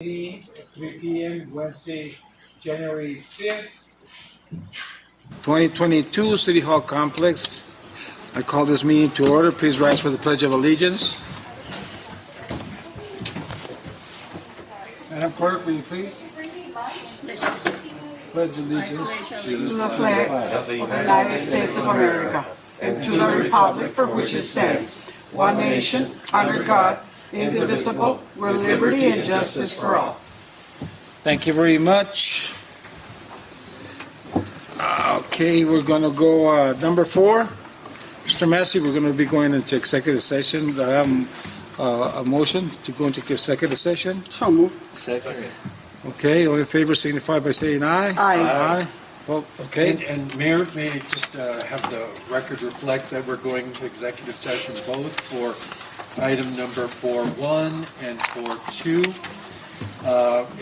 Meeting at 3 p.m. Wednesday, January 5th, 2022, City Hall Complex. I call this meeting to order. Please rise for the Pledge of Allegiance. Madam Clerk, will you please? Pledge allegiance To the flag of the United States of America and to the republic for which it stands, one nation, under God, indivisible, with liberty and justice for all. Thank you very much. Okay, we're going to go number 4. Mr. Massey, we're going to be going into executive session. I have a motion to go into executive session. So moved. Second. Okay, all in favor signify by saying aye. Aye. Well, okay. And Mayor, may I just have the record reflect that we're going into executive session both for item number 4.1 and 4.2.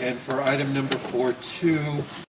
And for item number 4.2,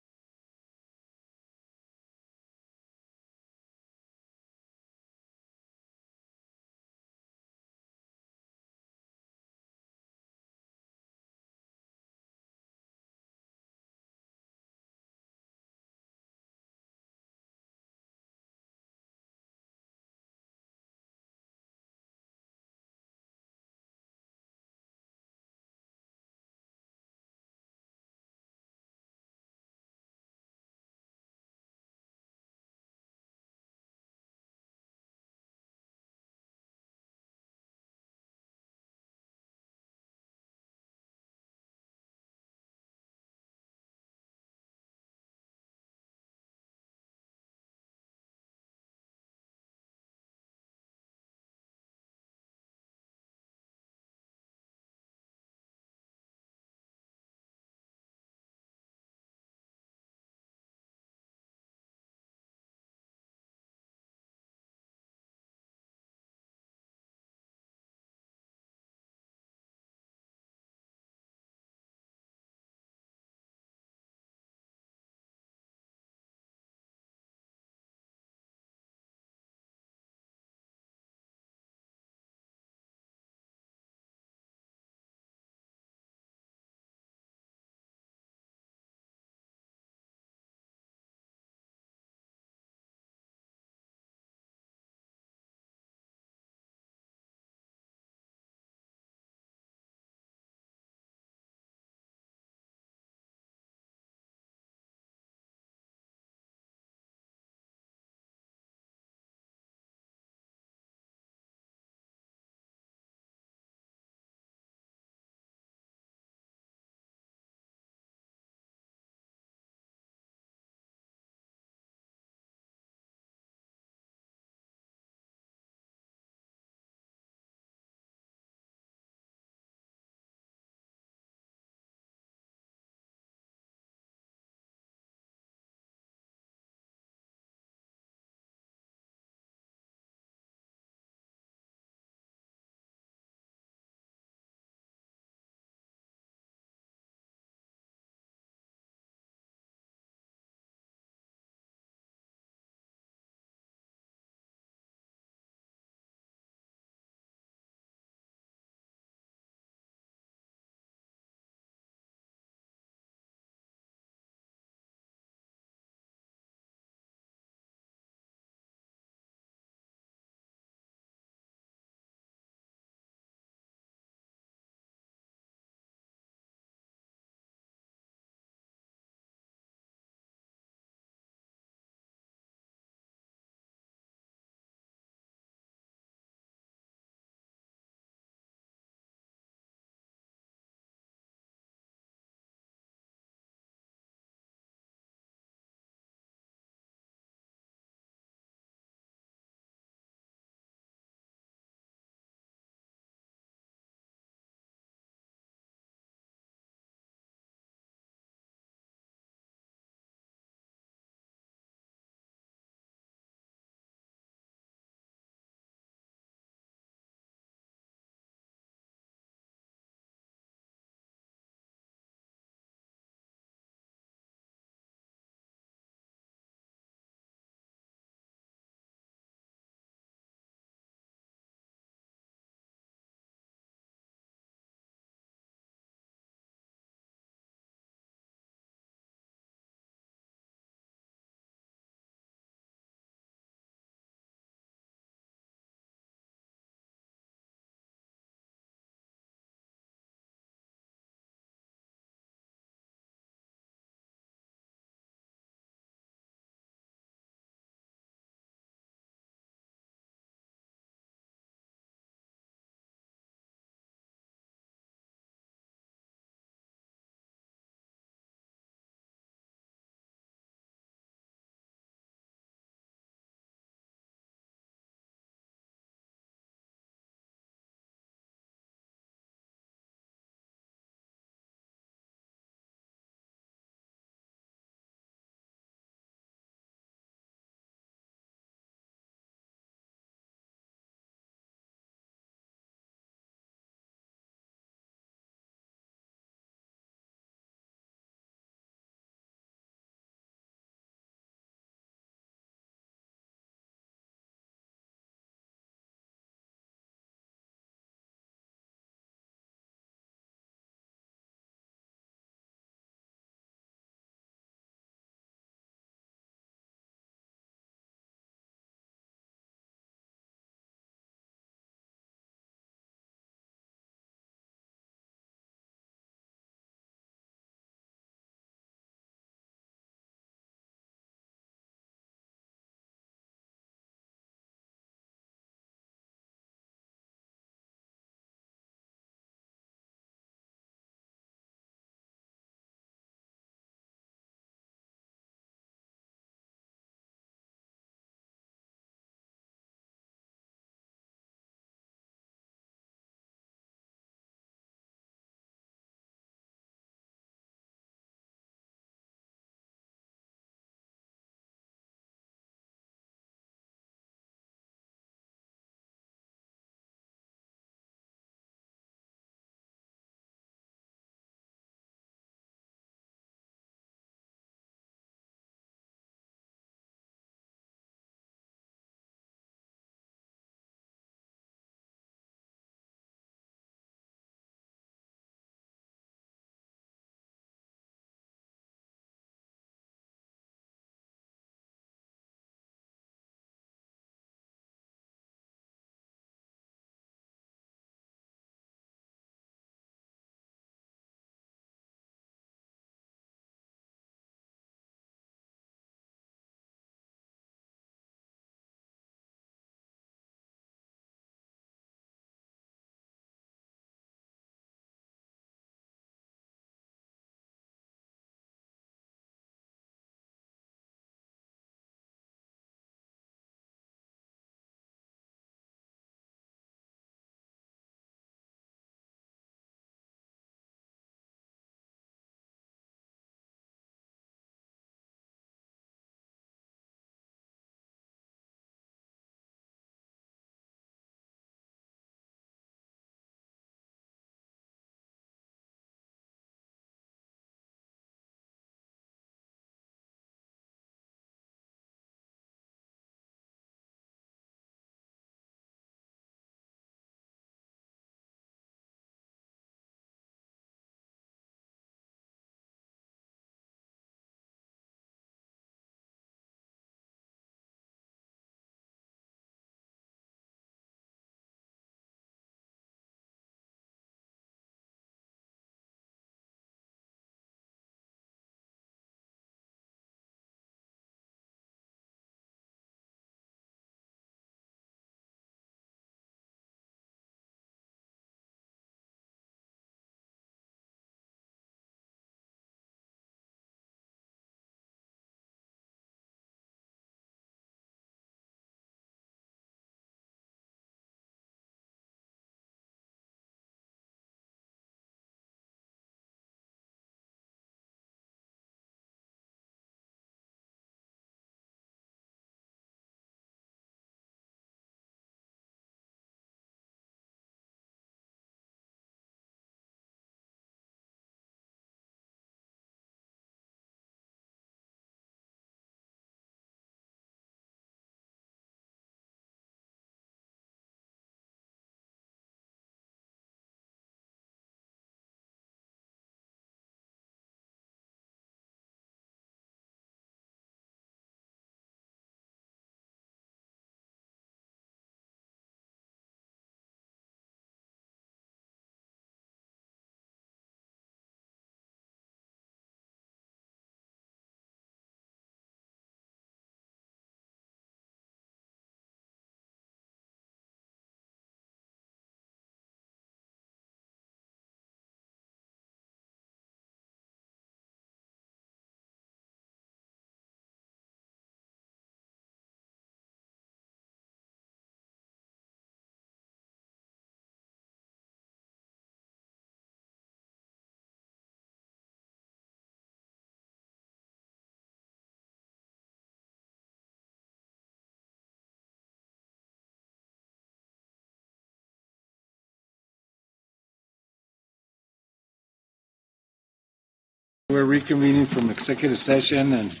We're reconvening from executive session and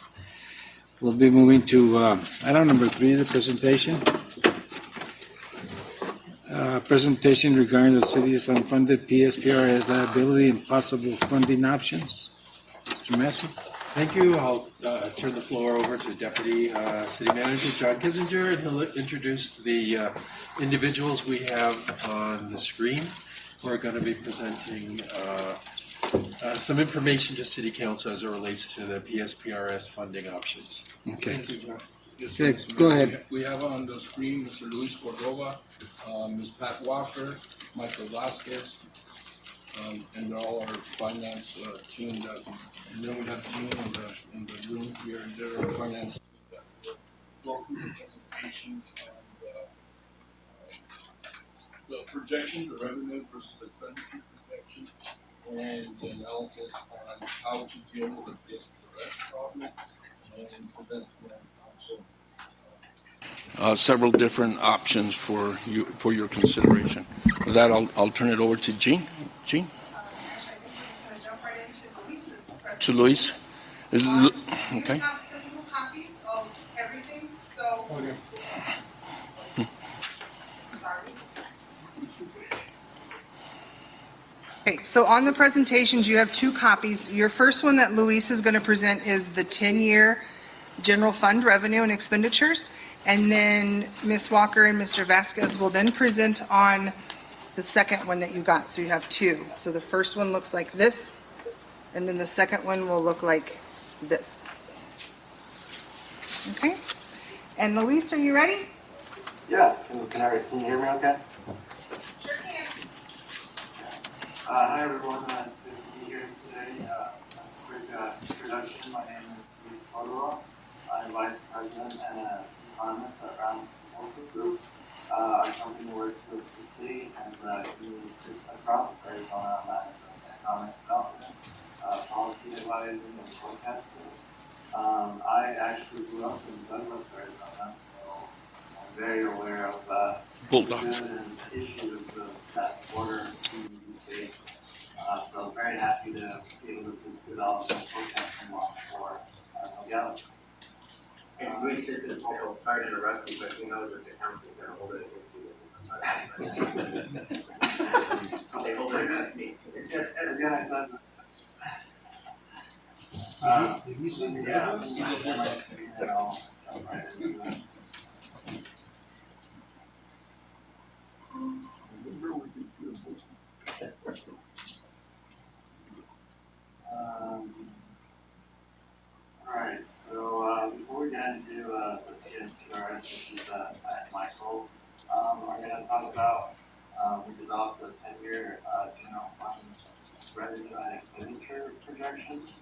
we'll be moving to item number 3, the presentation. Presentation regarding the city's unfunded PSPRS liability and possible funding options. Mr. Massey? Thank you. I'll turn the floor over to Deputy City Manager John Kissinger, and he'll introduce the individuals we have on the screen. We're going to be presenting some information to City Council as it relates to the PSPRS funding options. Okay. Thank you, John. Yes, Okay, Mr. go Mayor. ahead. We have on the screen Mr. Luis Cordova, Ms. Pat Walker, Michael Vasquez, and they're all our finance team. And then we have Jean in the room here, and they're our finance. Go through the presentation and the projection, the revenue versus expenditure projection, and the analysis on how to deal with the PSPRS problem and prevent council several different options for your consideration. With that, I'll turn it over to Jean. Jean? I'm just going to jump right into Luis's presentation. To Luis? Okay. We have physical copies of everything, so. Sorry. Okay, so on the presentations, you have 2 copies. Your first one that Luis is going to present is the 10-year general fund revenue and expenditures. And then Ms. Walker and Mr. Vasquez will then present on the second one that you got. So you have 2. So the first one looks like this, and then the second one will look like this. Okay? And Luis, are you ready? Yeah, can you hear me okay? Sure can. Hi everyone, it's good to be here today. As a quick introduction, my name is Luis Cordova. I'm Vice President and an economist at Brown's Consulting Group. Our company works with the state and across Arizona management, economic development, policy advising, and forecasting. I actually grew up in Douglas, Arizona, so I'm very aware of Bulldogs. good and issues of that border community space. So I'm very happy to be able to develop a forecasting model for Nogales. And Luis, this is Paul. Sorry to interrupt you, but who knows if the council's going to hold it against you. They hold it against me. Again, I said. Alright, so before we get into the PSPRS, which is at Michael, I'm going to talk about we developed a 10-year general fund revenue and expenditure projections.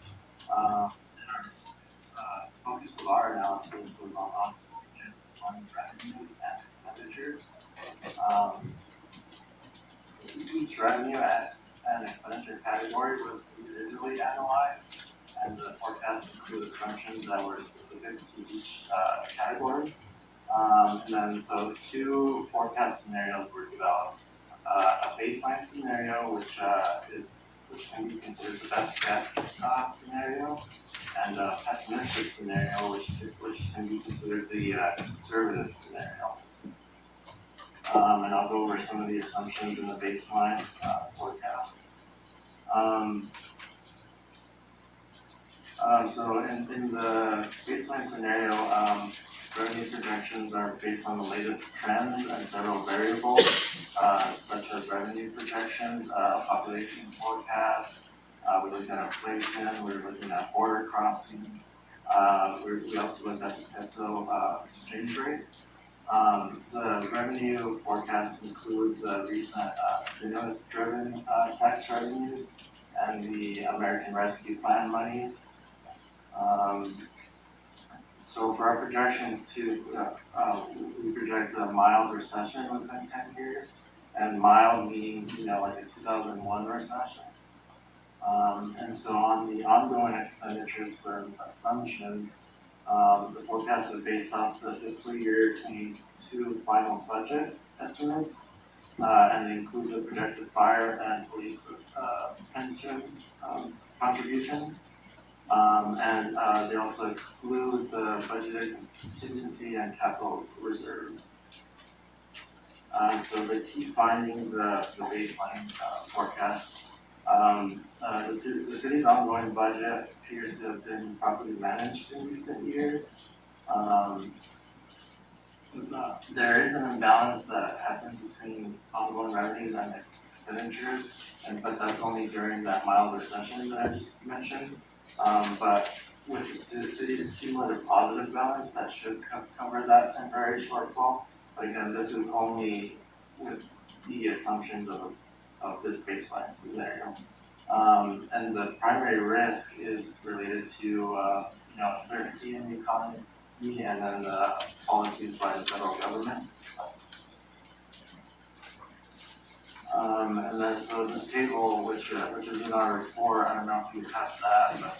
Focus of our analysis was on general fund revenue and expenditures. Each revenue and expenditure category was individually analyzed, and the forecast included assumptions that were specific to each category. And then, so 2 forecast scenarios were developed. A baseline scenario, which can be considered the best guess scenario, and a pessimistic scenario, which can be considered the conservative scenario. And I'll go over some of the assumptions in the baseline forecast. So in the baseline scenario, revenue projections are based on the latest trends and several variables, such as revenue projections, population forecast. We looked at inflation. We were looking at border crossings. We also looked at the peso exchange rate. The revenue forecasts include the recent stimulus-driven tax revenues and the American Rescue Plan monies. So for our projections too, we project a mild recession within 10 years, and mild meaning, like a 2001 recession. And so on the ongoing expenditures for assumptions, the forecast is based off the fiscal year 22 final budget estimates, and they include the projected fire and police pension contributions. They also exclude the budgeted contingency and capital reserves. So the key findings of the baseline forecast. The city's ongoing budget appears to have been properly managed in recent years. There is an imbalance that happens between ongoing revenues and expenditures, but that's only during that mild recession that I just mentioned. But with the city's cumulative positive balance, that should cover that temporary shortfall. But again, this is only with the assumptions of this baseline scenario. And the primary risk is related to uncertainty in the economy and then the policies by the federal government. And then so this table, which is in our report, I don't know if you have that, but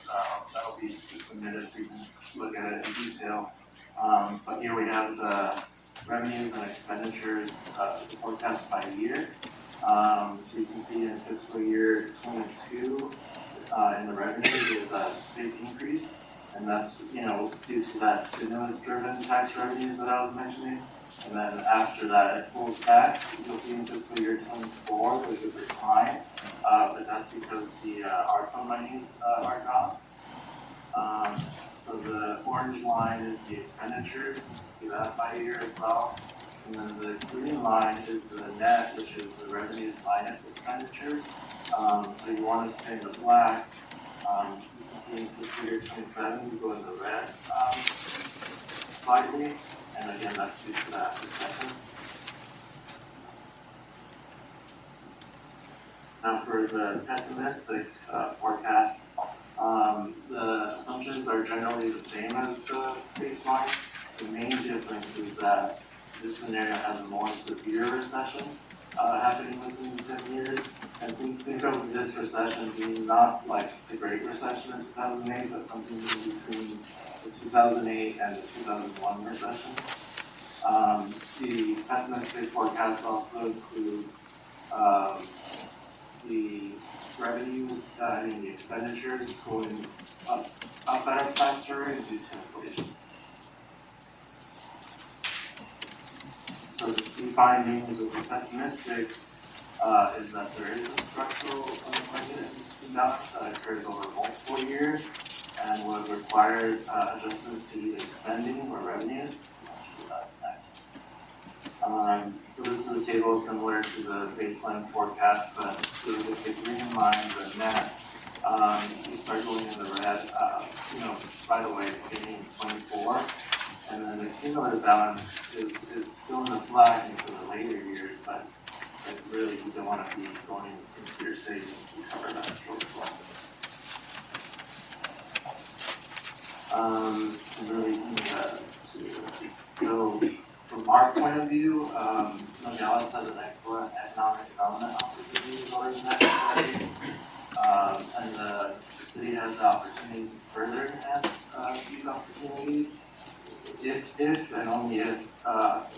that'll be submitted so you can look at it in detail. But here we have the revenues and expenditures forecast by year. So you can see in fiscal year 22, in the revenue is a big increase. And that's, due to that stimulus-driven tax revenues that I was mentioning. And then after that, it pulls back. You'll see in fiscal year 24, there's a decline. But that's because the ARPA monies are gone. So the orange line is the expenditures. You can see that by year as well. And then the green line is the net, which is the revenues minus expenditures. So you want to stay in the black. You can see in fiscal year 27, we go in the red slightly. And again, that's due to that recession. Now for the pessimistic forecast, the assumptions are generally the same as the baseline. The main difference is that this scenario has a more severe recession happening within 10 years. And think of this recession being not like the Great Recession in 2008, but something in between the 2008 and the 2001 recession. The pessimistic forecast also includes the revenues and the expenditures going up at a faster rate due to inflation. So the key findings with the pessimistic is that there is a structural budget imbalance that occurs over multiple years and would require adjustments to either spending or revenues. I'll show that next. So this is a table similar to the baseline forecast, but with the green line, the net, you start going in the red, right away, beginning in 24. And then the cumulative balance is still in the black into the later years, but really you don't want to be going into your savings to cover that shortfall. Really so from our point of view, Nogales has an excellent economic development opportunity over the next decade. And the city has the opportunity to further enhance these opportunities if and only if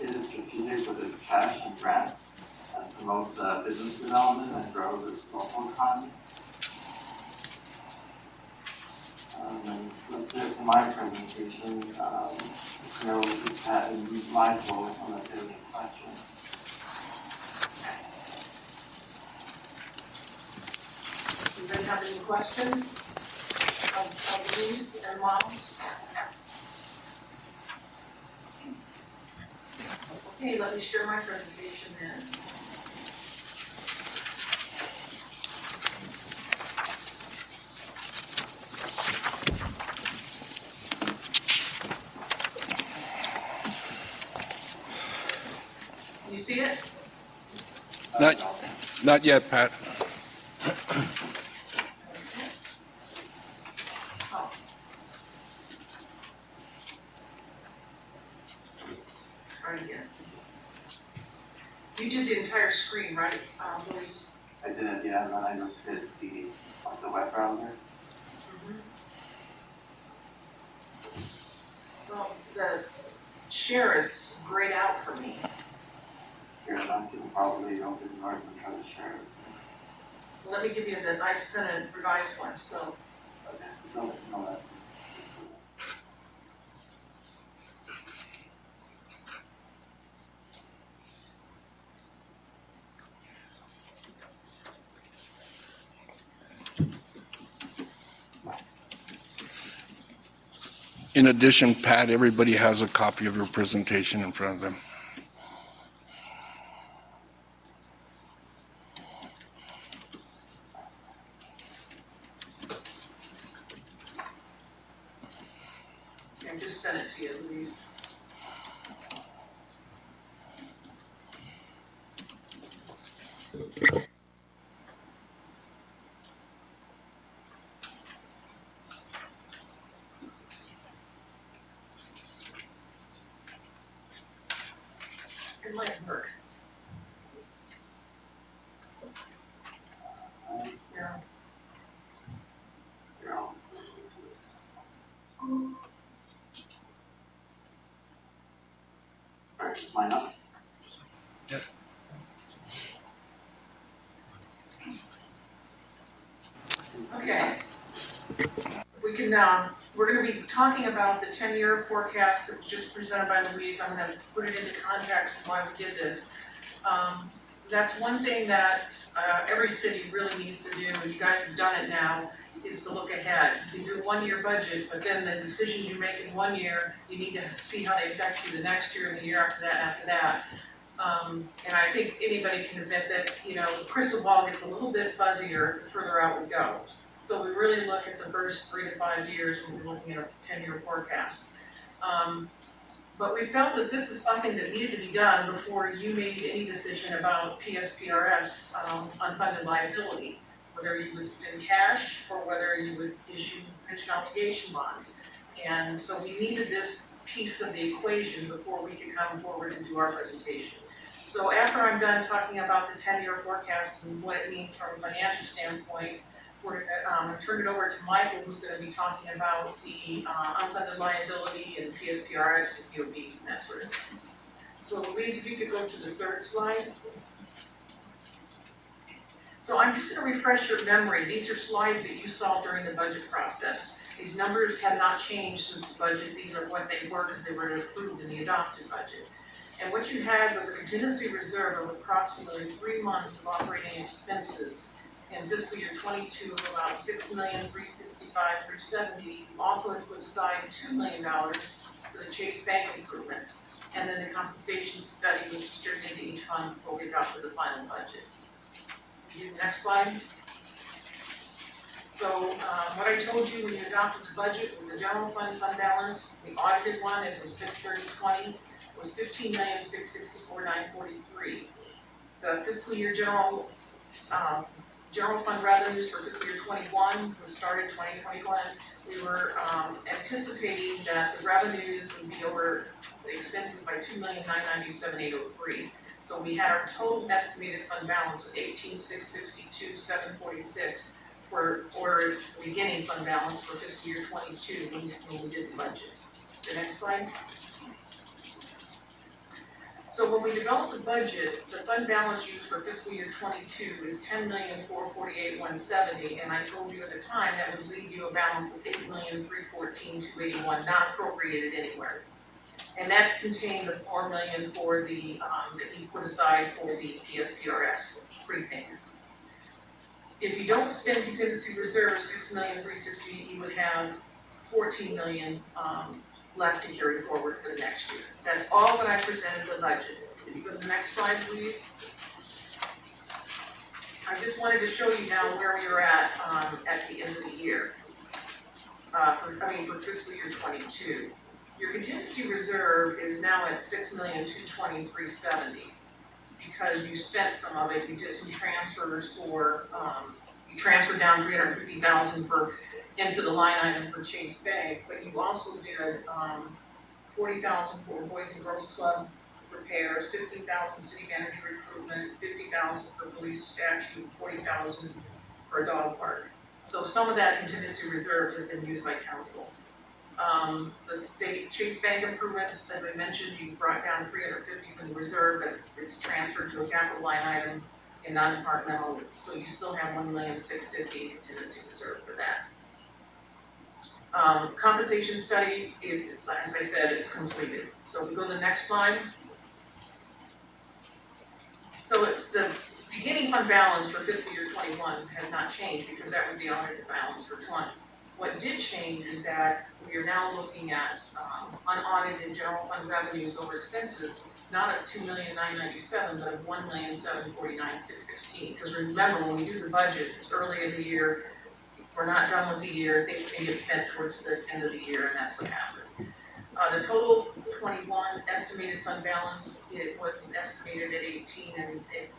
it is strategic with its cash and grants and promotes business development and grows its local economy. And that's it for my presentation. Carol, Pat, and Michael, unless you have any questions. Anybody have any questions of these and models? Okay, let me share my presentation then. You see it? Not yet, Pat. Oh. Try again. You did the entire screen, right, Louise? I did, yeah, and then I just hit the web browser. Well, the share is grayed out for me. Here, I can probably open yours and try to share it. Let me give you I've sent a revised one, so. Okay, no In addition, Pat, everybody has a copy of your presentation in front of them. Okay, I just sent it to you, Louise. It might work. Yeah. You know. Alright, is mine up? Yes. Okay. If we can, we're gonna be talking about the 10-year forecast that was just presented by Louise. I'm gonna put it into context of why we did this. That's one thing that every city really needs to do, and you guys have done it now, is to look ahead. You do a one-year budget, but then the decisions you make in 1 year, you need to see how they affect you the next year and the year after that and after that. And I think anybody can admit that, you know, the crystal ball gets a little bit fuzzier the further out we go. So we really look at the first 3 to 5 years when we're looking at a 10-year forecast. But we felt that this is something that needed to be done before you made any decision about PSPRS unfunded liability, whether you would spend cash or whether you would issue pension obligation bonds. And so we needed this piece of the equation before we could come forward and do our presentation. So after I'm done talking about the 10-year forecast and what it means from a financial standpoint, we're gonna turn it over to Michael, who's gonna be talking about the unfunded liability and PSPRS and POBs and that sort of thing. So Louise, if you could go to the third slide. So I'm just gonna refresh your memory. These are slides that you saw during the budget process. These numbers have not changed since the budget. These are what they were because they were approved in the adopted budget. And what you had was a contingency reserve of approximately 3 months of operating expenses in fiscal year 22 of about $6,365,370. You also had put aside $2 million for the Chase Bank improvements. And then the compensation study was distributed to each fund before we got to the final budget. Next slide. So what I told you when you adopted the budget was the general fund balance. The audited one as of 6/30/20 was $15,664,943. The fiscal year general fund revenues for fiscal year 21 was started 2021. We were anticipating that the revenues would be over the expenses by $2,997,803. So we had our total estimated fund balance of $18,662,746 or beginning fund balance for fiscal year 22 when we did the budget. The next slide. So when we developed the budget, the fund balance used for fiscal year 22 is $10,448,170, and I told you at the time that would leave you a balance of $8,314,281 not appropriated anywhere. And that contained the $4 million for the that you put aside for the PSPRS prepayment. If you don't spend contingency reserve of $6,360,000, you would have $14 million left to carry forward for the next year. That's all that I presented the budget. If you go to the next slide, please. I just wanted to show you now where we are at the end of the year. For fiscal year 22. Your contingency reserve is now at $6,223,070 because you spent some of it. You did some transfers for you transferred down $350,000 into the line item for Chase Bank, but you also did $40,000 for Boys and Girls Club repairs, $15,000 city manager recruitment, $50,000 for police statute, $40,000 for a dog park. So some of that contingency reserve has been used by council. The state Chase Bank improvements, as I mentioned, you brought down $350 from the reserve, but it's transferred to a capital line item in non-departmental, so you still have $1,650,000 contingency reserve for that. Compensation study, as I said, it's completed. So we go to the next slide. So the beginning fund balance for fiscal year 21 has not changed because that was the audited balance for 20. What did change is that we are now looking at unaudited general fund revenues over expenses, not of $2,997,000, but of $1,749,616. Because remember, when we do the budget, it's early in the year, we're not done with the year, things can get spent towards the end of the year, and that's what happened. The total 21 estimated fund balance, it was estimated at 18, and it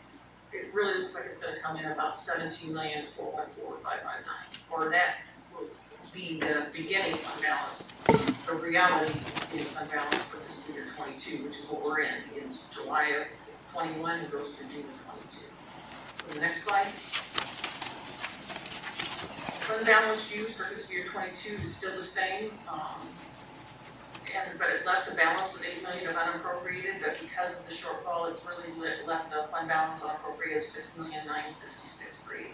really looks like it's gonna come in about 17,414,559, or that will be the beginning fund balance, the reality beginning fund balance for fiscal year 22, which is what we're in. It's July of 21 and goes through June of 22. So the next slide. Fund balance used for fiscal year 22 is still the same, but it left a balance of $8 million of unappropriated, but because of the shortfall, it's really left a fund balance unappropriated of $6,966,389.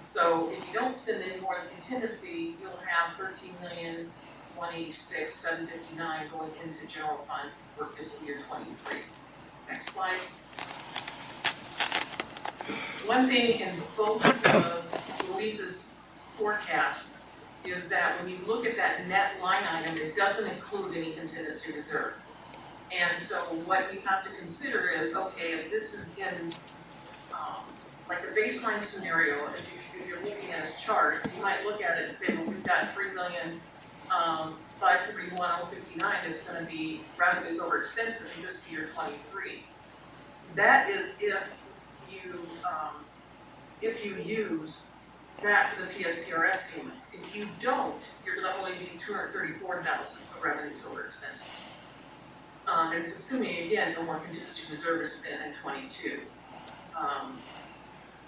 So if you don't spend any more than contingency, you'll have $13,186,759 going into general fund for fiscal year 23. Next slide. One thing in both of Louise's forecasts is that when you look at that net line item, it doesn't include any contingency reserve. And so what you have to consider is, okay, if this is in like the baseline scenario, if you're looking at his chart, you might look at it and say, well, we've got $3,531,059 is going to be revenues over expenses in fiscal year 23. That is if you use that for the PSPRS payments. If you don't, you're going to only be $234,000 of revenues over expenses. And it's assuming, again, no more contingency reserve is spent in 22.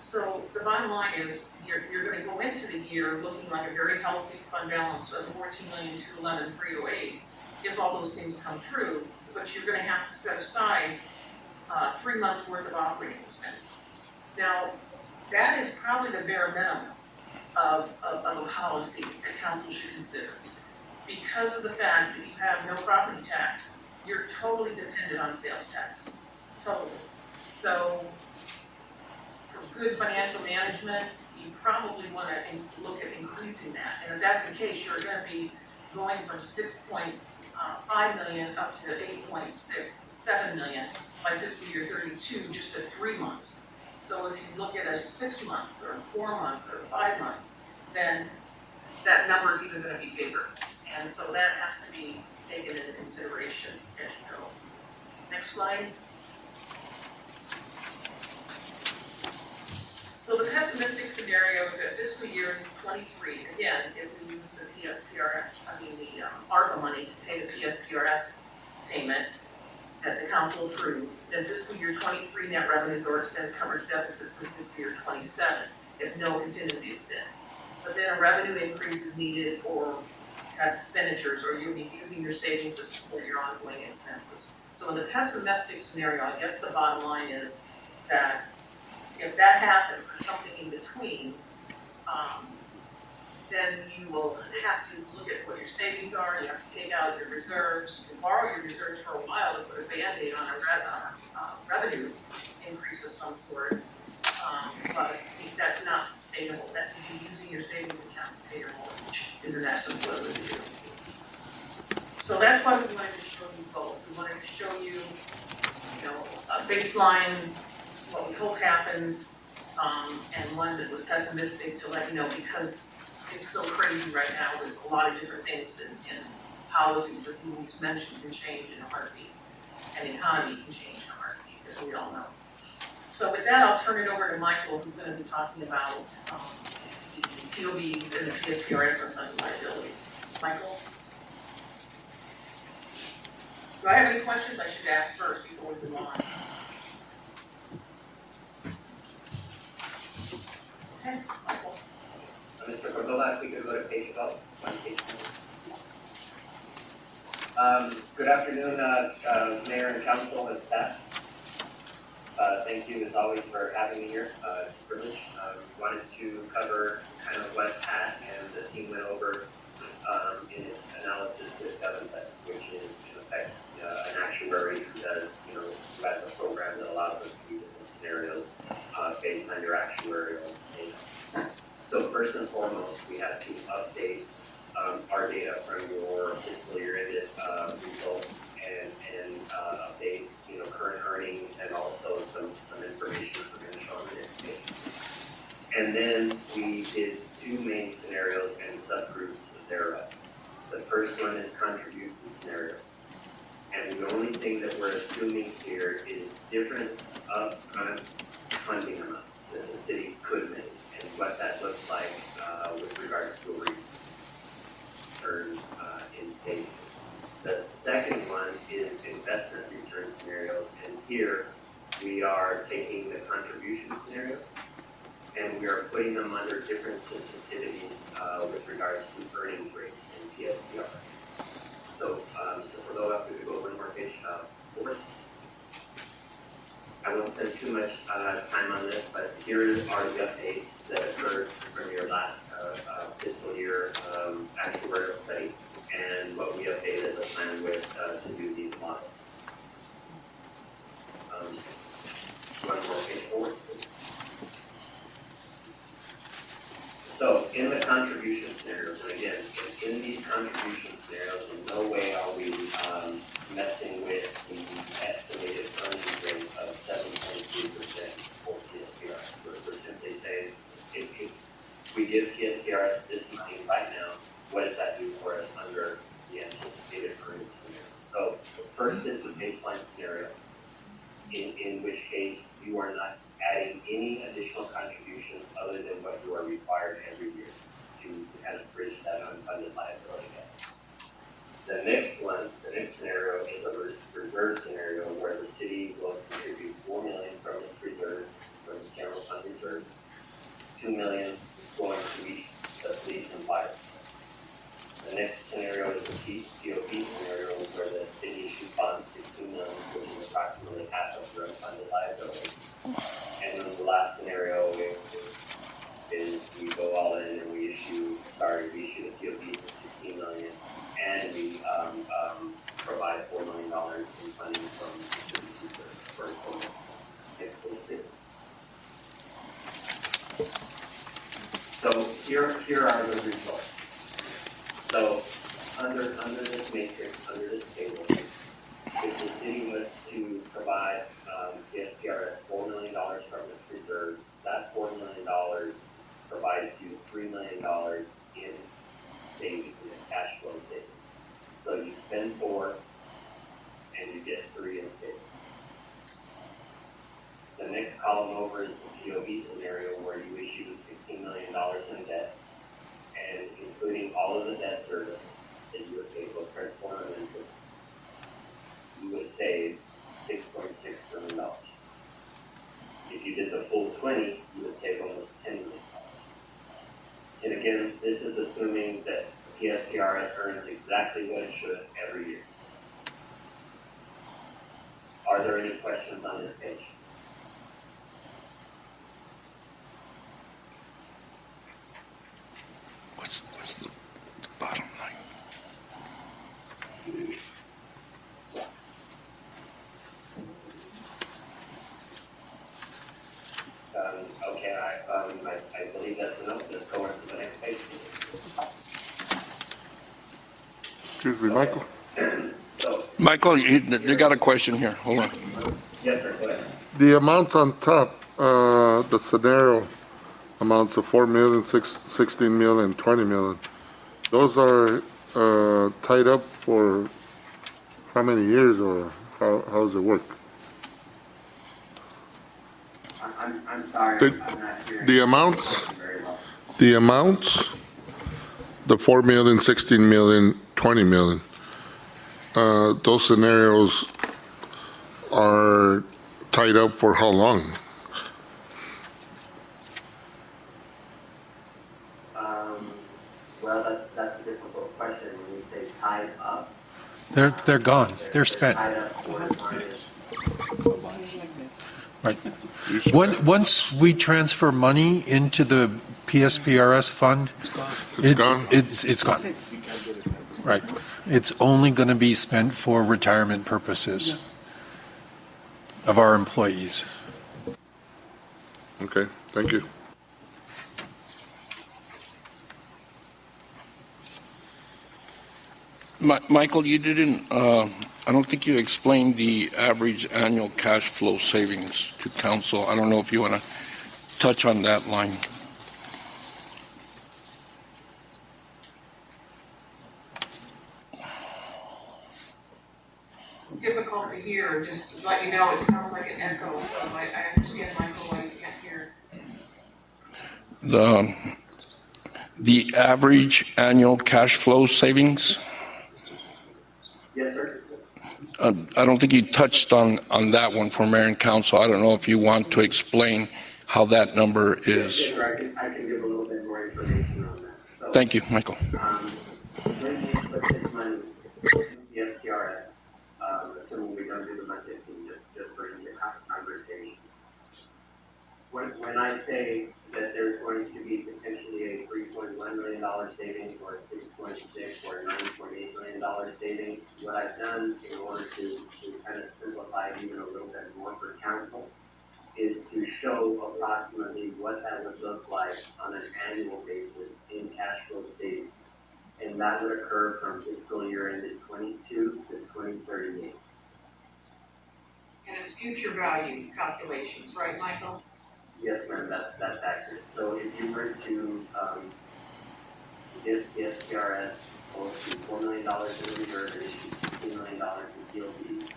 So the bottom line is you're going to go into the year looking like a very healthy fund balance of $14,211,308 if all those things come true, but you're going to have to set aside 3 months worth of operating expenses. Now, that is probably the bare minimum of a policy that council should consider. Because of the fact that you have no property tax, you're totally dependent on sales tax, totally. So for good financial management, you probably want to look at increasing that. And if that's the case, you're going to be going from 6.5 million up to 8.67 million by fiscal year 32, just at 3 months. So if you look at a 6 month or a 4 month or 5 month, then that number is even going to be bigger. And so that has to be taken into consideration as you go. Next slide. So the pessimistic scenario is that fiscal year 23, again, if we use the PSPRS, the ARPA money to pay the PSPRS payment that the council approved, then fiscal year 23 net revenues or expense coverage deficit through fiscal year 27, if no contingency is spent. But then a revenue increase is needed or have expenditures, or you'll be using your savings to support your ongoing expenses. So in the pessimistic scenario, I guess the bottom line is that if that happens or something in between, then you will have to look at what your savings are. You have to take out your reserves. You can borrow your reserves for a while to put a Band-Aid on a revenue increase of some sort. But that's not sustainable. That you be using your savings account to pay your mortgage is in essence what it would do. So that's why we wanted to show you both. We wanted to show you, a baseline, what we hope happens, and one that was pessimistic to let you know, because it's so crazy right now with a lot of different things and policies, as Louise mentioned, can change in a heartbeat, and the economy can change in a heartbeat, as we all know. So with that, I'll turn it over to Michael, who's going to be talking about the POBs and the PSPRS on fund liability. Michael? Do I have any questions I should ask first before we move on? Okay, Michael. Mr. Cordova, if we could go to page 12, on page 12. Good afternoon, Mayor and Council and staff. Thank you as always for having me here. It's a privilege. Wanted to cover kind of what Pat and the team went over in its analysis with GovTest, which is in effect an actuary who does, who has a program that allows us to do different scenarios based on your actuarial data. So first and foremost, we have to update our data from your fiscal year ended results and update, current earnings and also some information for going to show on the next page. And then we did two main scenarios and subgroups thereof. The first one is contribution scenario. And the only thing that we're assuming here is different upfront funding amounts that the city could make and what that looks like with regards to a return in savings. The second one is investment return scenarios, and here we are taking the contribution scenario and we are putting them under different sensitivities with regards to earnings rates and PSPR. So for those, we could go over one more page forward. I won't spend too much time on this, but here are the updates that occurred from your last fiscal year actuarial study and what we updated the plan with to do these models. One more page forward. So in the contribution scenarios, and again, in these contribution scenarios, in no way are we messing with the estimated earnings rate of 7.3% for PSPR. We're simply saying, if we give PSPR this money right now, what does that do for us under the anticipated earnings scenario? So first is the baseline scenario, in which case you are not adding any additional contributions other than what you are required every year to kind of bridge that unfunded liability gap. The next one, the next scenario is a reserve scenario where the city will contribute $4 million from its reserves, from its general fund reserves, $2 million going to each the police and fire. The next scenario is the COP scenario where the city issues bonds $16 million, which is approximately half of your unfunded liability. And then the last scenario is we go all in and we issue the TOP for $16 million, and we provide $4 million in funding from the city for a total. Next page, please. So here are the results. So under this matrix, under this table, if the city was to provide PSPRS $4 million from its reserves, that $4 million provides you $3 million in savings, in cash flow savings. So you spend 4 and you get 3 in savings. The next column over is the POV scenario where you issue $16 million in debt, and including all of the debt service that you would pay both principal and interest, you would save $6.6 million. If you did the full 20, you would save almost $10 million. And again, this is assuming that PSPRS earns exactly what it should every year. Are there any questions on this page? What's the bottom line? Okay, I believe that's enough. Let's go on to the next page. Excuse me, Michael? So, Michael, they got a question here. Hold on. yes, sir, go ahead. The amounts on top, the scenario amounts of 4 million, 16 million, 20 million. Those are tied up for how many years, or how does it work? I'm sorry, I'm not hearing. The amounts, Very well. the amounts, the 4 million, 16 million, 20 million, those scenarios are tied up for how long? Well, that's a difficult question. When you say tied up, They're gone. They're spent. tied up for time. Right. Once we transfer money into the PSPRS fund, It's gone? It's gone. Right. It's only going to be spent for retirement purposes of our employees. Okay, thank you. Michael, you didn't, I don't think you explained the average annual cash flow savings to council. I don't know if you want to touch on that line. Difficult to hear, just to let you know, it sounds like an echo, so I understand, Michael, why you can't hear. The average annual cash flow savings? Yes, sir. I don't think you touched on that one for mayor and council. I don't know if you want to explain how that number is. Yes, sir, I can give a little bit more information on that. So, Thank you, Michael. when we put this money in the SPRS, assuming we don't do the month 15, just for your conversation. When I say that there's going to be potentially a $3.1 million savings or a 6.6 or a $9.8 million savings, what I've done in order to kind of simplify it even a little bit more for council is to show approximately what that would look like on an annual basis in cash flow savings. And that would occur from fiscal year ended 22 to 2038. And it's future value calculations, right, Michael? Yes, ma'am, that's accurate. So if you were to, if the SPRS goes to $4 million in reserve and issue $15 million in TLB,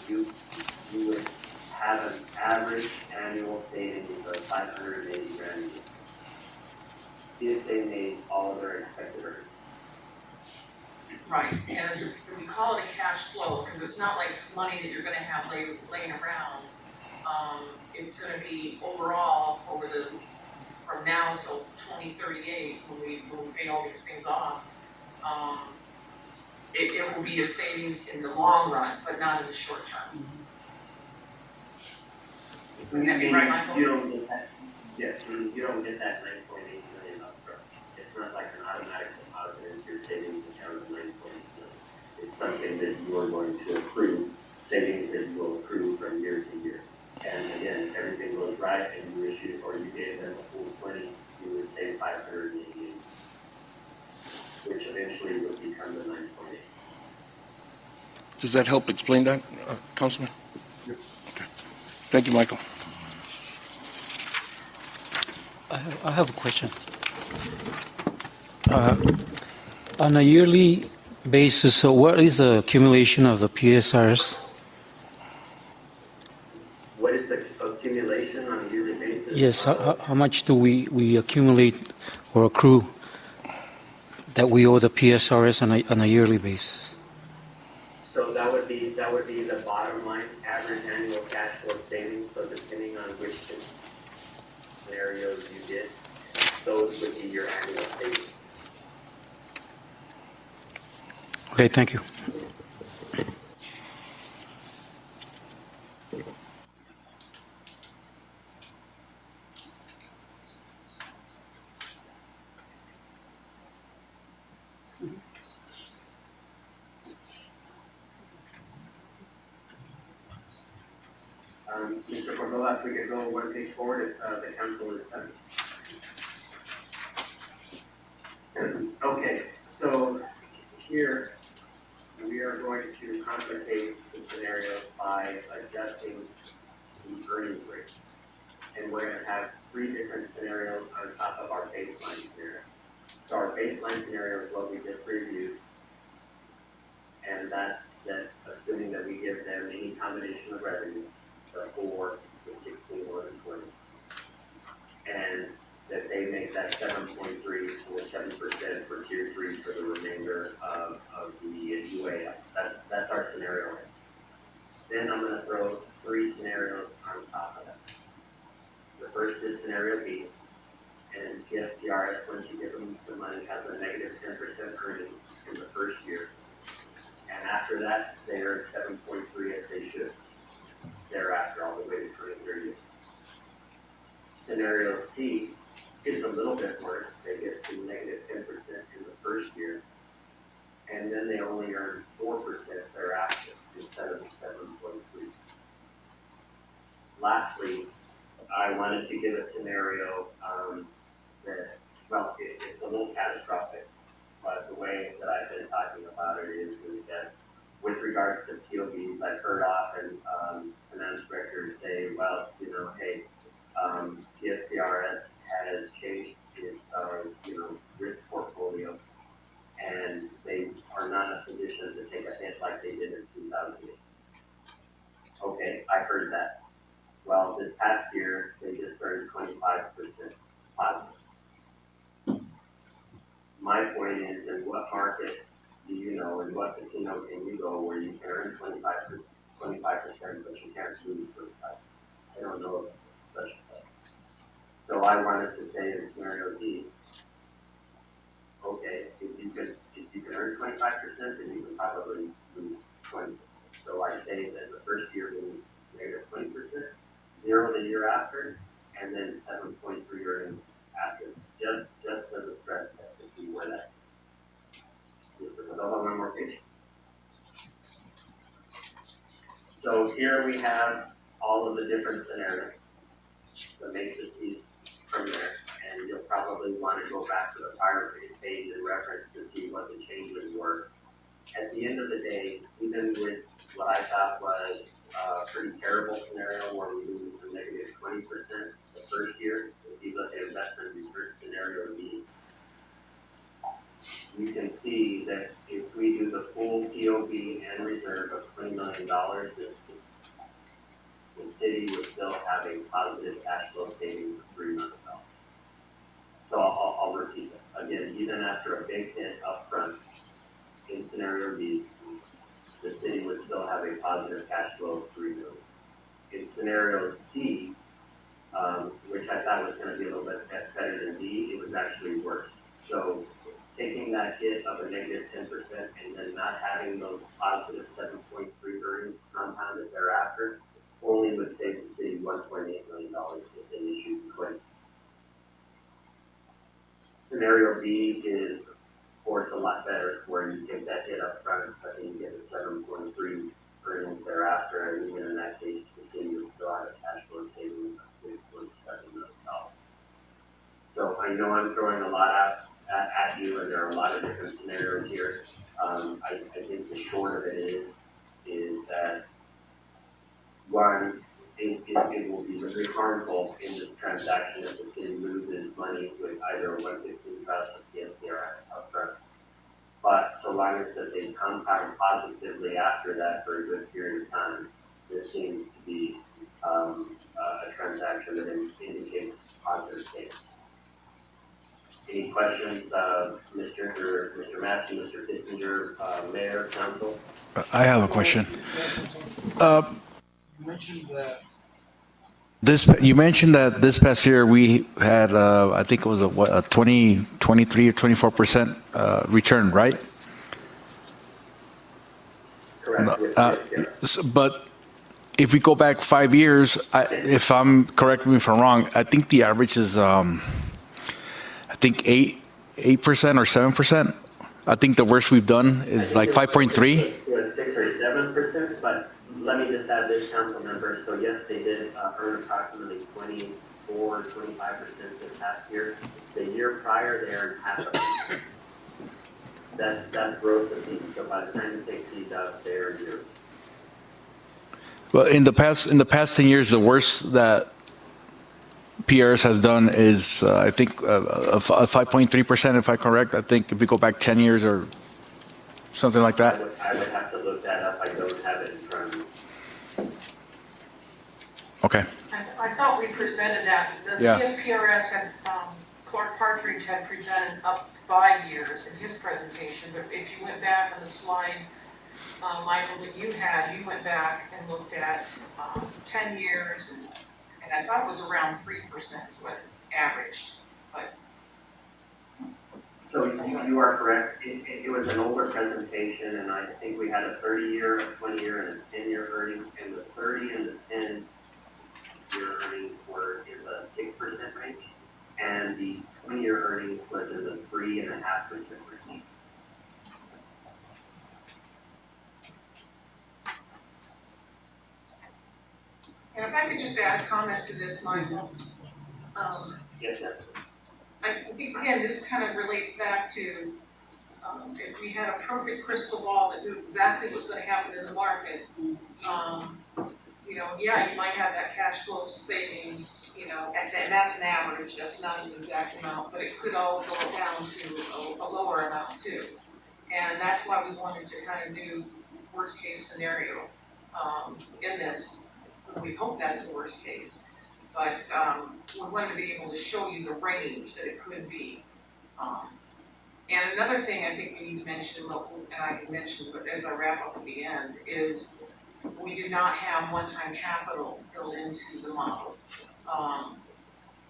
you would have an average annual savings of $580 grand if they made all of their expected earnings. Right, and we call it a cash flow, because it's not like money that you're gonna have laying around. It's gonna be overall from now till 2038, when we pay all these things off. It will be a savings in the long run, but not in the short term. Wouldn't that be right, Michael? You don't get that, yes, you don't get that $9.8 million upfront. It's not like an automatic deposit into your savings account of $9.8 million. It's something that you are going to accrue, savings that you will accrue from year to year. And again, if everything goes right and you issued or you gave them a full 20, you would save 588, which eventually would become the 9.8. Does that help explain that, Councilman? Yep. Okay. Thank you, Michael. I have a question. On a yearly basis, so what is the accumulation of the PSRs? What is the accumulation on a yearly basis? Yes, how much do we accumulate or accrue that we owe the PSRs on a yearly basis? So that would be the bottom line, average annual cash flow savings. So depending on which scenarios you did, those would be your annual savings. Okay, thank you. Mr. Cordova, if we could go one page forward if the council is done. Okay, so here we are going to complicate the scenarios by adjusting the earnings rate. And we're going to have three different scenarios on top of our baseline scenario. So our baseline scenario is what we just reviewed. And that's that assuming that we give them any combination of revenue, the 4, the 16, or the 20. And that they make that 7.3 or 7% for tier 3 for the remainder of the UA. That's our scenario. Then I'm going to throw three scenarios on top of that. The first is scenario B, and PSPRS, once you give them the money, has a negative 10% earnings in the first year. And after that, they earn 7.3 as they should. Thereafter, all the way to 2030. Scenario C is a little bit worse. They get to negative 10% in the first year, and then they only earn 4% thereafter instead of 7.3. Lastly, I wanted to give a scenario that, well, it's a little catastrophic, but the way that I've been talking about it is regards to POBs, I've heard often, finance directors say, well, you know, hey, PSPRS has changed its, risk portfolio, and they are not in a position to take a hit like they did in 2008. Okay, I heard that. Well, this past year, they just earned 25% positive. My point is, in what market do you know, in what casino can you go where you can earn 25%, but you can't lose 25%? I don't know of such a thing. So I wanted to say in scenario D, okay, if you can earn 25%, then you can probably lose 20%. So I say that the first year we lose negative 20%, 0 the year after, and then 7.3 earnings after, just as a stress test to see where that is. Just with one more page. So here we have all of the different scenarios, the matrices from there, and you'll probably want to go back to the prior page and reference to see what the changes were. At the end of the day, even with what I thought was a pretty terrible scenario where we lose a negative 20% the first year, if you look at investment return scenario B, you can see that if we do the full POB and reserve of $20 million, the city would still have a positive cash flow savings of $3 million. So I'll repeat it. Again, even after a big hit up front, in scenario B, the city would still have a positive cash flow of $3 million. In scenario C, which I thought was going to be a little bit better than D, it was actually worse. So taking that hit of a negative 10% and then not having those positive 7.3 earnings compounded thereafter only would save the city $1.8 million if they issued liquidity. Scenario B is, of course, a lot better, where you take that hit up front, but then you get the 7.3 earnings thereafter, and even in that case, the city would still have a cash flow savings of $6.7 million. So I know I'm throwing a lot at you, and there are a lot of different scenarios here. I think the short of it is that one, it will be very harmful in this transaction if the city loses money with either a 115 trust or PSPRS upfront. But so long as that they compound positively after that for a good period of time, this seems to be a transaction that indicates positive gain. Any questions, Mr. Massey, Mr. Kissinger, Mayor, Council? I have a question. You mentioned that You mentioned that this past year we had, I think it was a 23 or 24% return, right? Correct. But if we go back 5 years, if I'm correct me if I'm wrong, I think the average is, I think 8% or 7%. I think the worst we've done is like 5.3. It was 6 or 7%, but let me just add this, council member. So yes, they did earn approximately 24, 25% this past year. The year prior, they earned half of it. That's gross of these. So by the time you take these out, they earn zero. Well, in the past 10 years, the worst that PRS has done is, I think, a 5.3%, if I'm correct. I think if we go back 10 years or something like that. I would have to look that up. I don't have it in front of me. Okay. I thought we presented that. The Yeah. PSPRS had, Clark Partridge had presented up 5 years in his presentation, but if you went back on the slide, Michael, that you had, you went back and looked at 10 years, and I thought it was around 3% is what it averaged, but. So you are correct. It was an older presentation, and I think we had a 30-year, a 20-year, and a 10-year earnings, and the 30 and the 10-year earnings were in the 6% range, and the 20-year earnings was in the 3.5% range. And if I could just add a comment to this, Michael. Yes, ma'am. I think, again, this kind of relates back to if we had a perfect crystal ball that knew exactly what's gonna happen in the market, you know, yeah, you might have that cash flow savings, you know, and that's an average, that's not an exact amount, but it could all go down to a lower amount too. And that's why we wanted to kind of do worst case scenario, in this. We hope that's the worst case, but, we wanted to be able to show you the range that it could be. And another thing I think we need to mention, and I can mention as I wrap up at the end, is we do not have one-time capital built into the model.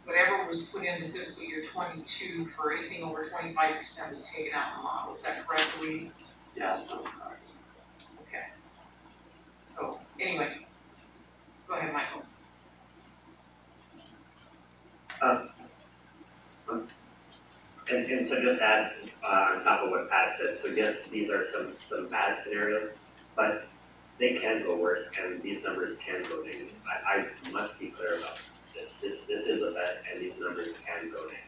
Whatever was put into fiscal year 22 for anything over 25% was taken out in the model. Is that correct, Louise? Yes, that's correct. Okay. So, anyway, go ahead, Michael. And so just add, on top of what Pat said, so yes, these are some bad scenarios, but they can go worse, and these numbers can go negative. I must be clear about this. This is a bet, and these numbers can go negative.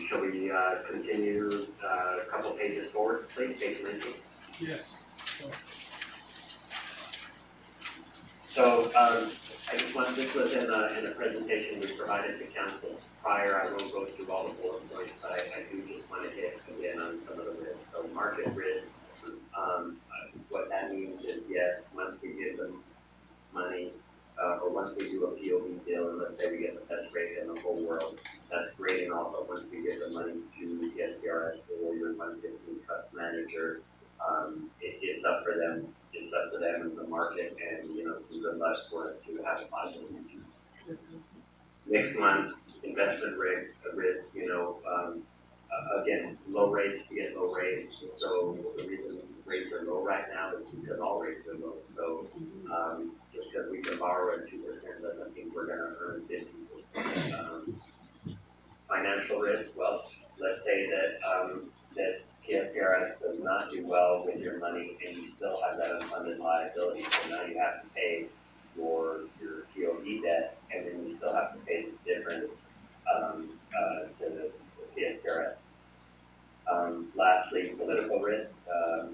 Shall we continue a couple pages forward, please, page 19? Yes. So, I just want, this was in a presentation we provided to council prior. I won't go through all the bullet points, but I do just want to hit again on some of the risks. So market risk, what that means is, yes, once we give them money, or once we do a POV deal, and let's say we get the best rate in the whole world, that's great and all, but once we give the money to the SPRS or your 115 trust manager, it's up for them. It's up to them in the market, and you know, some good luck for us to have a positive future. Next one, investment risk. You know, again, low rates. We get low rates, so the reason rates are low right now is because all rates are low. So just because we can borrow at 2% doesn't mean we're going to earn 15%. Financial risk. Well, let's say that that PSPRS does not do well with your money, and you still have that unfunded liability. So now you have to pay for your POV debt, and then you still have to pay the difference to the PSPRS. Lastly, political risk.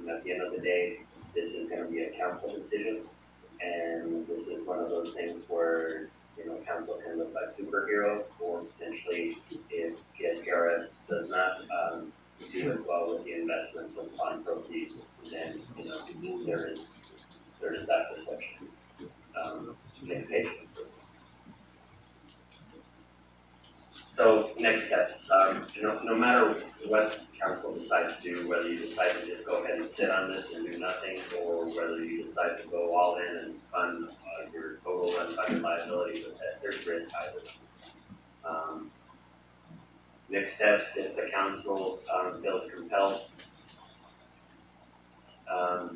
At the end of the day, this is going to be a council decision, and this is one of those things where, you know, council can look like superheroes, or potentially if PSPRS does not do as well with the investments with fund proceeds, then, you know, there is that perception. Next page. So next steps. No matter what council decides to do, whether you decide to just go ahead and sit on this and do nothing, or whether you decide to go all in and fund your total unfunded liability with that, there's risk either. Next steps, if the council feels compelled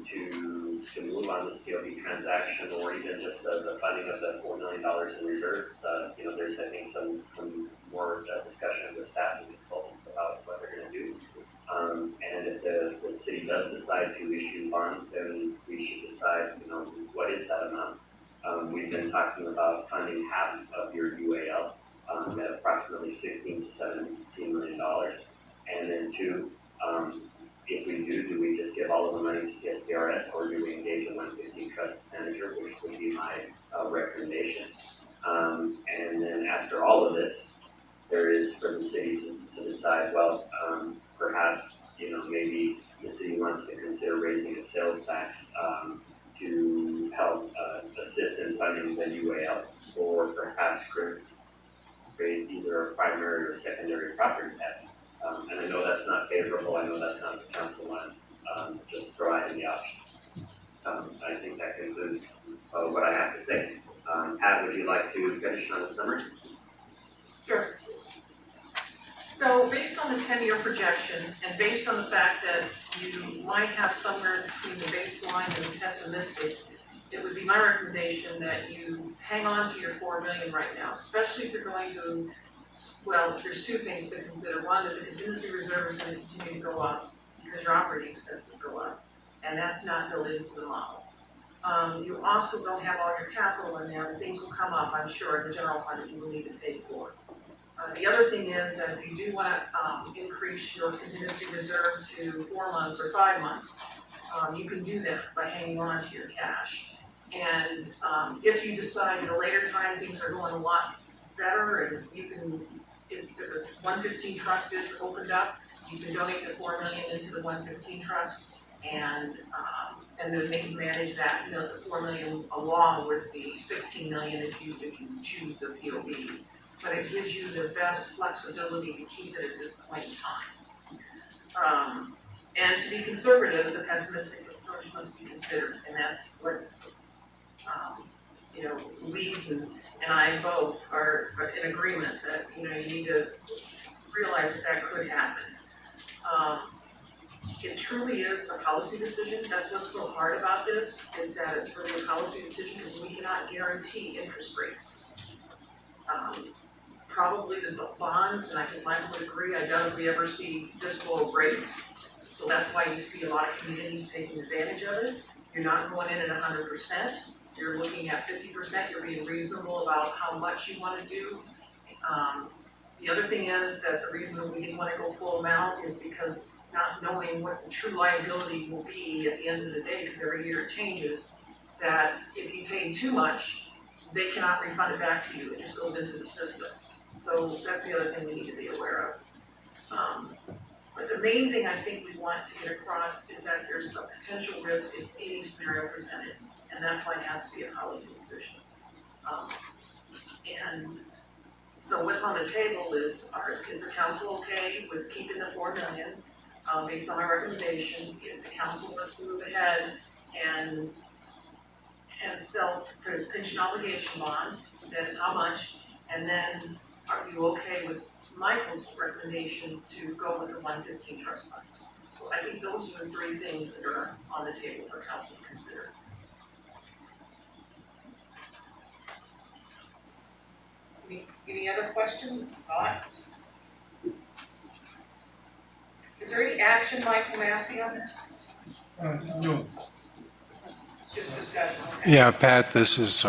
to move on this POV transaction, or even just the funding of the $4 million in reserves, you know, there's, I think, some more discussion with staff and consultants about what they're going to do. And if the city does decide to issue bonds, then we should decide, you know, what is that amount. We've been talking about funding half of your UAL at approximately $16 to $17 million. And then two, if we do we just give all of the money to SPRS, or do we engage a 115 trust manager, which would be my recommendation. And then after all of this, there is for the city to decide, well, perhaps, you know, maybe the city wants to consider raising its sales tax to help assist in funding the UAL, or perhaps create either a primary or secondary property tax. And I know that's not favorable, I know that's not what the council wants, just throw out any option. I think that concludes what I have to say. Pat, would you like to finish on the summary? Sure. So based on the 10-year projection, and based on the fact that you might have somewhere between the baseline and the pessimistic, it would be my recommendation that you hang on to your $4 million right now, especially if you're going to, well, there's two things to consider. One, that the contingency reserve is going to continue to go up because your operating expenses go up, and that's not built into the model. You also don't have all your capital in there, and things will come up, I'm sure, in the general fund that you will need to pay for. The other thing is that if you do want to increase your contingency reserve to 4 months or 5 months, you can do that by hanging on to your cash. And if you decide at a later time things are going a lot better, and you can, if the 115 trust is opened up, you can donate the 4 million into the 115 trust, and then they can manage that, you know, the 4 million along with the 16 million if you choose the POVs. But it gives you the best flexibility to keep it at this point in time. And to be conservative, the pessimistic approach must be considered, and that's what, you know, Louise and I both are in agreement that, you know, you need to realize that could happen. It truly is a policy decision. That's what's so hard about this, is that it's really a policy decision because we cannot guarantee interest rates. Probably the bonds, and I think Michael would agree, I doubt if we ever see this low rates. So that's why you see a lot of communities taking advantage of it. You're not going in at 100%. You're looking at 50%. You're being reasonable about how much you want to do. The other thing is that the reason we didn't want to go full amount is because not knowing what the true liability will be at the end of the day, because every year it changes, that if you paid too much, they cannot refund it back to you. It just goes into the system. So that's the other thing we need to be aware of. But the main thing I think we want to get across is that there's a potential risk in any scenario presented, and that's why it has to be a policy decision. And so what's on the table is the council okay with keeping the 4 million based on my recommendation? If the council wants to move ahead and sell the pension obligation bonds, then how much? And then are you okay with Michael's recommendation to go with the 115 trust fund? So I think those are the 3 things that are on the table for council to consider. Any other questions, thoughts? Is there any action, Michael Massey, on this? No. Just discussion, okay? Yeah, Pat, this is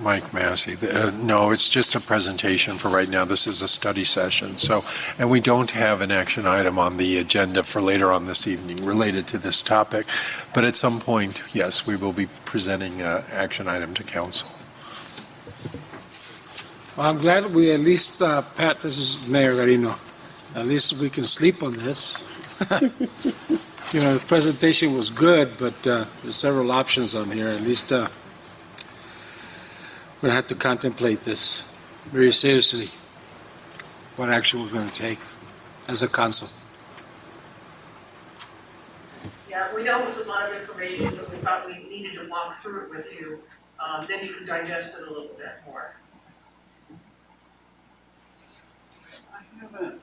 Mike Massey. No, it's just a presentation for right now. This is a study session. So, and we don't have an action item on the agenda for later on this evening related to this topic. But at some point, yes, we will be presenting an action item to council. Well, I'm glad we at least, Pat, this is Mayor Garino, at least we can sleep on this. You know, the presentation was good, but there's several options on here. At least we're going to have to contemplate this very seriously, what action we're going to take as a council. Yeah, we know it was a lot of information, but we thought we needed to walk through it with you. Then you can digest it a little bit more. I have a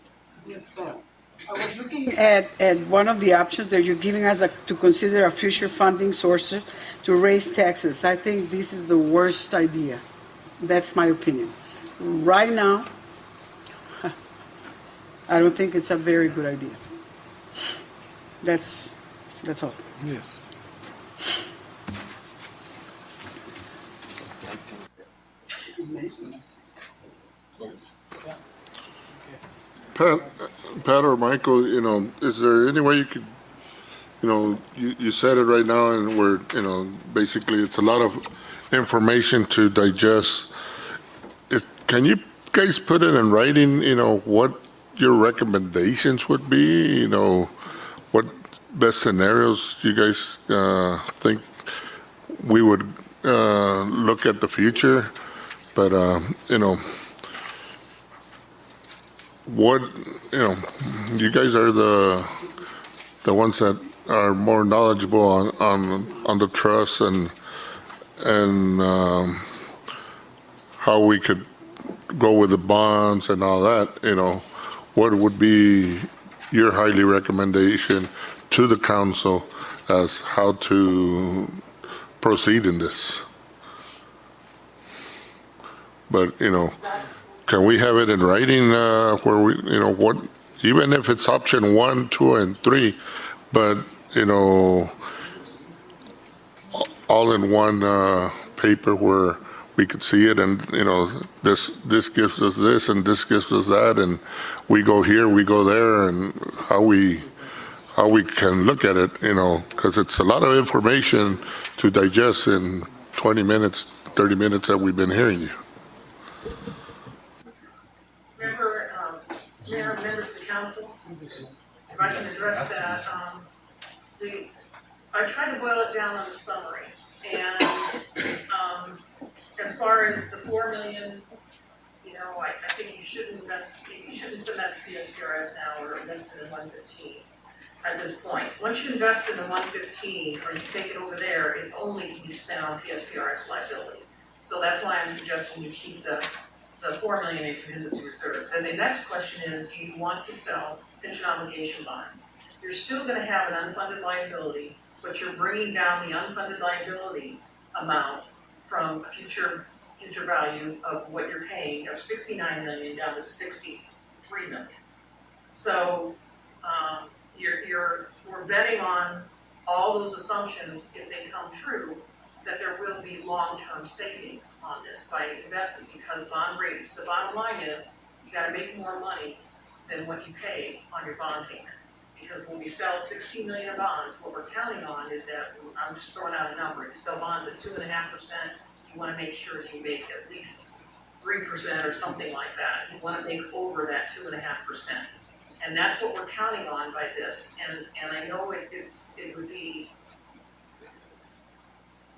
thought. I was looking at one of the options that you're giving us to consider a future funding source to raise taxes. I think this is the worst idea. That's my opinion. Right now, I don't think it's a very good idea. That's all. Yes. Pat or Michael, you know, is there any way you could, you know, you said it right now, and we're, you know, basically it's a lot of information to digest. Can you guys put it in writing, you know, what your recommendations would be, you know, what best scenarios you guys think we would look at the future? But, you know, what, you know, you guys are the ones that are more knowledgeable on the trust and how we could go with the bonds and all that, you know, what would be your highly recommendation to the council as how to proceed in this? But, you know, can we have it in writing where we, you know, what, even if it's option 1, 2, and 3, but, you know, all in one paper where we could see it, and this gives us this and this gives us that, and we go here, we go there, and how we can look at it, because it's a lot of information to digest in 20 minutes, 30 minutes that we've been hearing you. Remember, Mayor and members of the council, if I can address that, I tried to boil it down on the summary, and as far as the 4 million, I think you shouldn't send that to PSPRS now or invest it in 115 at this point. Once you invest in the 115 or you take it over there, it only can be spent on PSPRS liability. So that's why I'm suggesting you keep the 4 million in contingency reserve. Then the next question is, do you want to sell pension obligation bonds? You're still gonna have an unfunded liability, but you're bringing down the unfunded liability amount from a future value of what you're paying of 69 million down to 63 million. So, we're betting on all those assumptions, if they come true, that there will be long-term savings on this by investing, because bond rates, the bottom line is, you gotta make more money than what you pay on your bond payment. Because when we sell 16 million of bonds, what we're counting on is that, I'm just throwing out a number, you sell bonds at 2.5%, you wanna make sure you make at least 3% or something like that. You wanna make over that 2.5%. And that's what we're counting on by this, and I know it would be,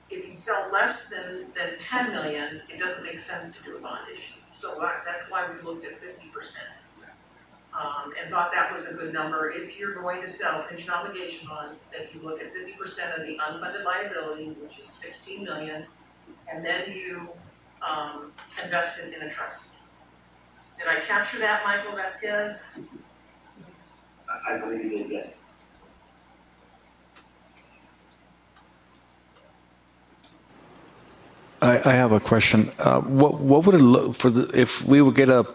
if you sell less than 10 million, it doesn't make sense to do a bond issue. So that's why we looked at 50%. And thought that was a good number. If you're going to sell pension obligation bonds, that you look at 50% of the unfunded liability, which is 16 million, and then you invest it in a trust. Did I capture that, Michael Vasquez? I believe you did, yes. I have a question. What would it look for if we would get a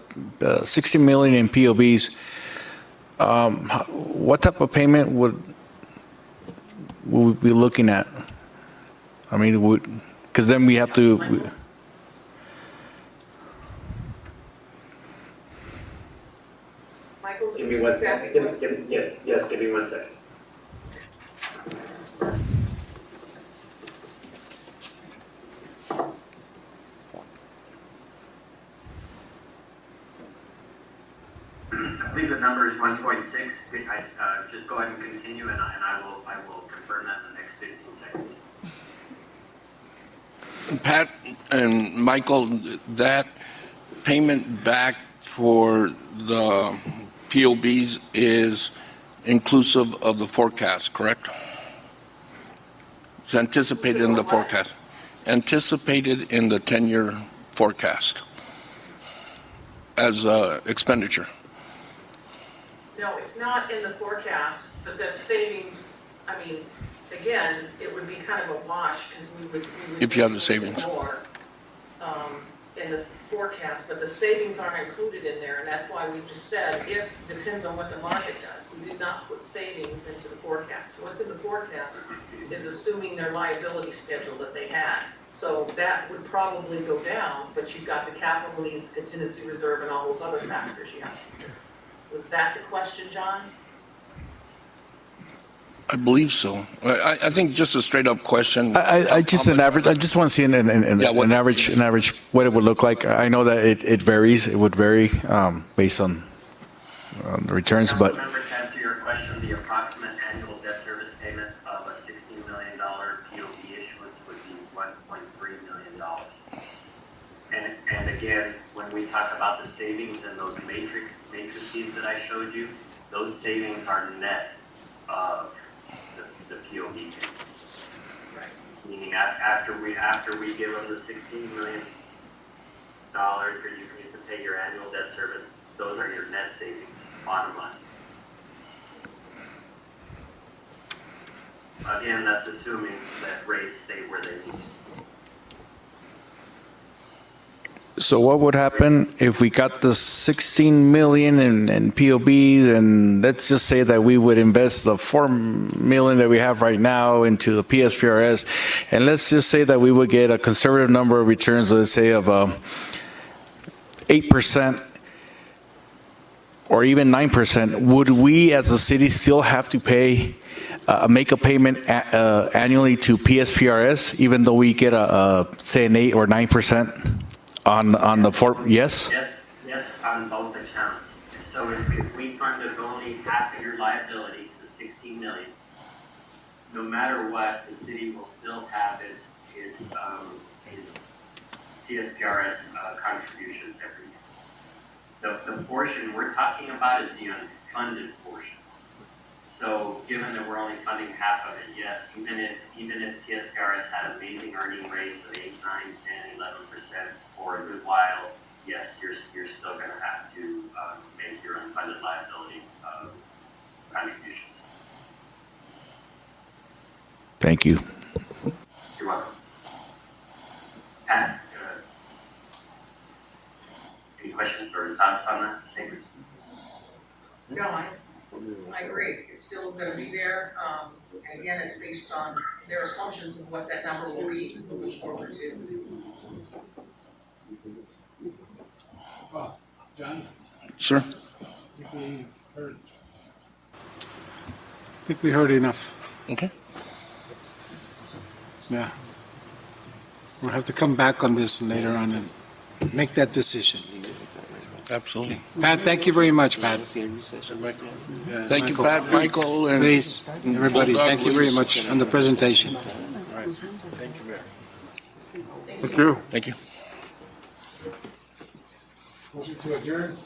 60 million in POBs? What type of payment would we be looking at? I mean, because then we have to. Michael, Give me one second. Give me 1 second. I believe the number is 1.6. Just go ahead and continue, and I will confirm that in the next 15 seconds. Pat and Michael, that payment back for the POBs is inclusive of the forecast, correct? It's anticipated in the forecast. Anticipated in the 10-year forecast as expenditure. No, it's not in the forecast, but the savings, again, it would be kind of a wash, because we would If you have the savings. more in the forecast, but the savings aren't included in there, and that's why we just said, depends on what the market does. We did not put savings into the forecast. So what's in the forecast is assuming their liability schedule that they had. So that would probably go down, but you've got the capital needs, contingency reserve, and all those other factors you have to consider. Was that the question, John? I believe so. I think just a straight up question. I just an average. I just want to see an average what it would look like. I know that it varies. It would vary based on the returns, but. Remember, to answer your question, the approximate annual debt service payment of a $16 million POB issuance would be $1.3 million. And again, when we talk about the savings and those matrices that I showed you, those savings are net of the POB payments. Right. Meaning after we give them the $16 million for you to pay your annual debt service, those are your net savings, bottom line. Again, that's assuming that rates stay where they need to. So what would happen if we got the 16 million in POBs, and let's just say that we would invest the 4 million that we have right now into the PSPRS, and let's just say that we would get a conservative number of returns, let's say of 8% or even 9%, would we as a city still have to pay, make a payment annually to PSPRS, even though we get say an 8 or 9% on the yes? Yes, on both accounts. So if we funded only half of your liability, the 16 million, no matter what, the city will still have its PSPRS contributions every year. The portion we're talking about is the unfunded portion. So given that we're only funding half of it, yes, even if PSPRS had amazing earning rates of 8, 9, 10, 11% for a good while, yes, you're still going to have to make your unfunded liability contributions. Thank you. You're welcome. Pat, any questions or thoughts on that statement? No, I agree, it's still gonna be there, and again, it's based on their assumptions of what that number will be moving forward to. John? Sure. I think we heard enough. Okay. Yeah. We'll have to come back on this later on and make that decision. Absolutely. Pat, thank you very much, Pat. Thank you, Pat, Michael, and Please, everybody, thank you very much on the presentation. thank you, Mayor. Thank you. Thank you. Motion to adjourn?